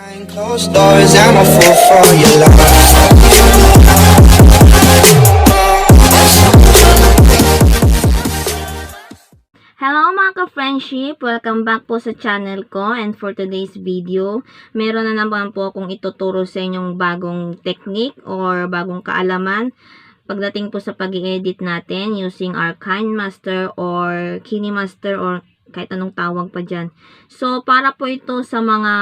Behind closed doors, I'm a fool for your love. Hello mga ka-friendship! Welcome back po sa channel ko, and for today's video, meron na naman po akong ituturo sa inyong bagong technique or bagong kaalaman pagdating po sa pag-i-edit natin using our kinemaster or kinemaster or kahit anong tawag pa dyan. So, para po ito sa mga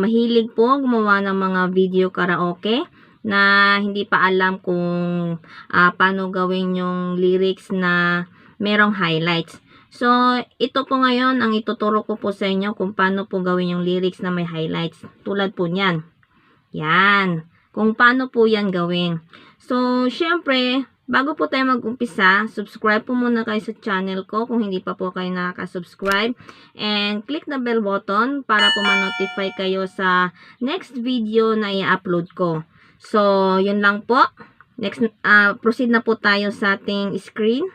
mahilig po gumawa ng mga video karaoke na hindi pa alam kung paano gawin yung lyrics na merong highlights. So, ito po ngayon, ang ituturo ko po sa inyo kung paano po gawin yung lyrics na may highlights. Tulad po niyan. Yan. Kung paano po yan gawin. So, syempre, bago po tayo mag-umpisa, subscribe po muna kayo sa channel ko kung hindi pa po kayo nakaka-subscribe. And click the bell button para po ma-notify kayo sa next video na i-upload ko. So, yun lang po. Next, proceed na po tayo sa ating screen.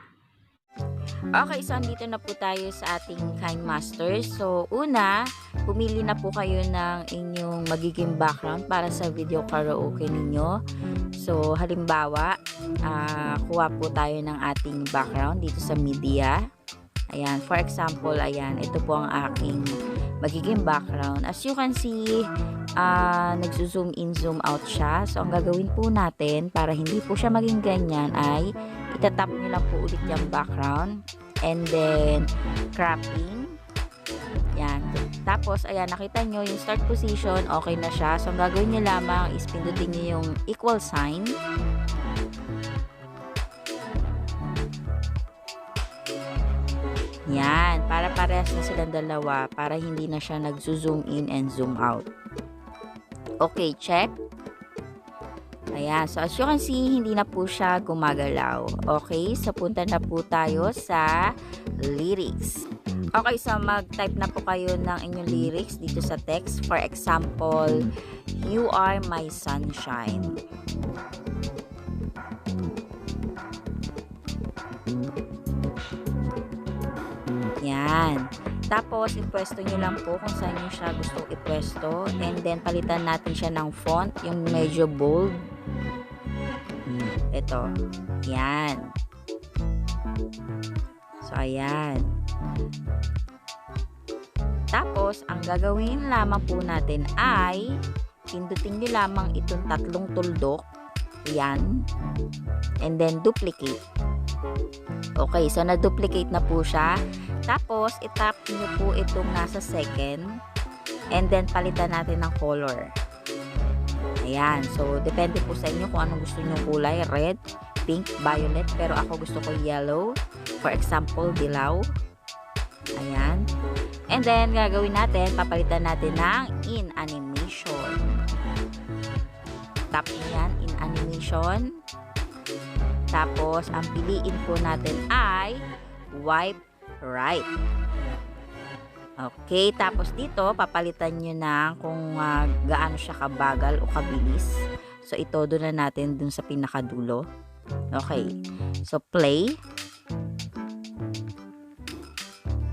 Okay, so andito na po tayo sa ating kinemaster. So, una, pumili na po kayo ng inyong magiging background para sa video karaoke ninyo. So, halimbawa, kuha po tayo ng ating background dito sa media. Ayan, for example, ayan, ito po ang aking magiging background. As you can see, nagzo-zoom in, zoom out siya. So, ang gagawin po natin para hindi po siya maging ganyan ay itatap nyo lang po ulit yung background. And then, cropping. Yan. Tapos, ayan, nakita nyo yung start position, okay na siya. So, ang gagawin nyo lamang is pindutin nyo yung equal sign. Yan. Para parehas na silang dalawa. Para hindi na siya nag-zoom in and zoom out. Okay, check. Ayan. So, as you can see, hindi na po siya gumagalaw. Okay. So, punta na po tayo sa lyrics. Okay. So, mag-type na po kayo ng inyong lyrics dito sa text. For example, you are my sunshine. Yan. Tapos, ipwesto nyo lang po kung saan nyo siya gustong ipwesto. And then, palitan natin siya ng font, yung medyo bold. Ito. Yan. So, ayan. Tapos, ang gagawin lamang po natin ay pindutin nyo lamang itong tatlong tuldok. Yan. And then, duplicate. Okay. So, na-duplicate na po siya. Tapos, itap nyo po itong nasa second. And then, palitan natin ng color. Ayan. So, depende po sa inyo kung anong gusto nyo kulay. Red, pink, violet. Pero ako gusto ko yellow. For example, dilaw. Ayan. And then, gagawin natin, papalitan natin ng in animation. Tap nyo yan, in animation. Tapos, ang piliin po natin ay wipe right. Okay, tapos dito, papalitan nyo na kung gaano siya kabagal o kabilis. So, itodo na natin dun sa pinakadulo. Okay, so play.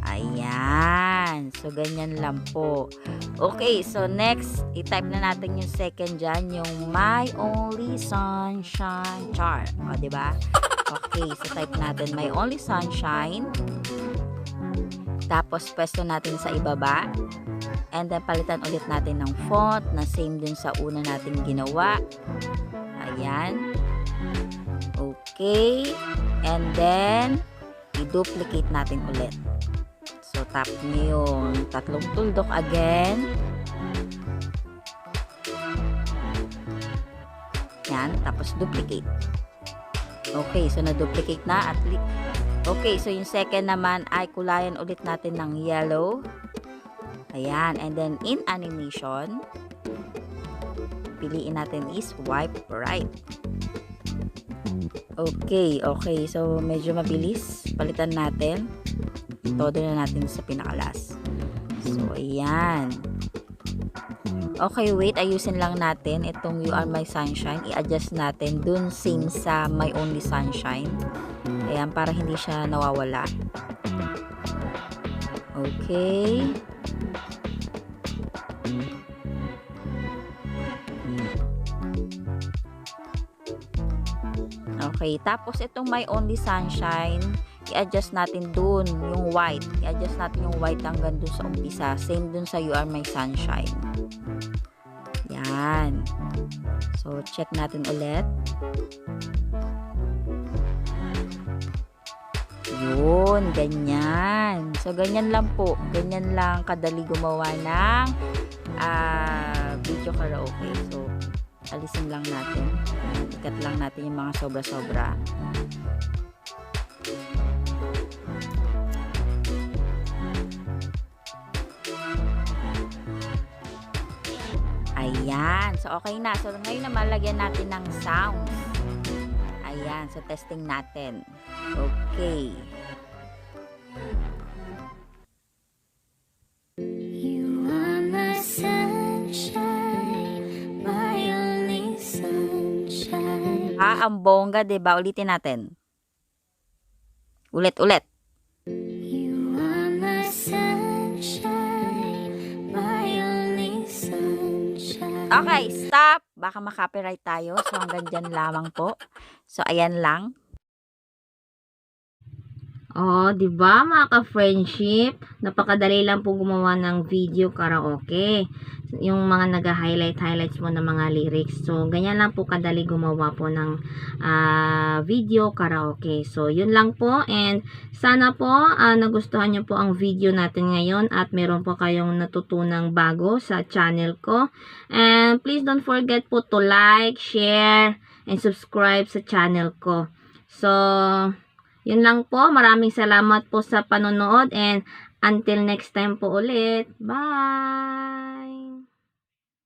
Ayan. So, ganyan lang po. Okay, so next, i-type na natin yung second dyan, yung my only sunshine char. O, diba? Okay, so type natin my only sunshine. Tapos, pwesto natin sa ibaba. And then, palitan ulit natin ng font na same dun sa una natin ginawa. Ayan. Okay. And then, i-duplicate natin ulit. So, tap nyo yung tatlong tuldok again. Yan. Tapos, duplicate. Okay. So, na-duplicate na at least. Okay, so yung second naman ay kulayan ulit natin ng yellow. Ayan, and then in animation, piliin natin is wipe right. Okay, okay. So, medyo mabilis. Palitan natin. Todo na natin sa pinakalas. So, ayan. Okay, wait. Ayusin lang natin itong you are my sunshine. I-adjust natin dun same sa my only sunshine. Ayan, para hindi siya nawawala. Okay. Okay, tapos itong my only sunshine, i-adjust natin dun, yung white. I-adjust natin yung white hanggang dun sa umpisa. Same dun sa you are my sunshine. Yan. So, check natin ulit. Yun, ganyan. So, ganyan lang po. Ganyan lang kadali gumawa ng video karaoke. So, alisin lang natin. Ikat lang natin yung mga sobra-sobra. Ayan. So, okay na. So, ngayon naman, lagyan natin ng sounds. Ayan. So, testing natin. Okay. You are my sunshine, my only sunshine. Ang bongga, diba? Ulitin natin. Ulit. You are my sunshine, my only sunshine. Okay, stop. Baka makopyright tayo. So, hanggang dyan lamang po. So, ayan lang. Oh, 'di ba mga ka-friendship? Napakadali lang po gumawa ng video karaoke. Yung mga highlights mo ng mga lyrics. So, ganyan lang po kadali gumawa po ng video karaoke. So, yun lang po. And sana po nagustuhan nyo po ang video natin ngayon at meron po kayong natutunang bago sa channel ko. And please don't forget po to like, share, and subscribe sa channel ko. So, yun lang po. Maraming salamat po sa panonood and until next time po ulit. Bye!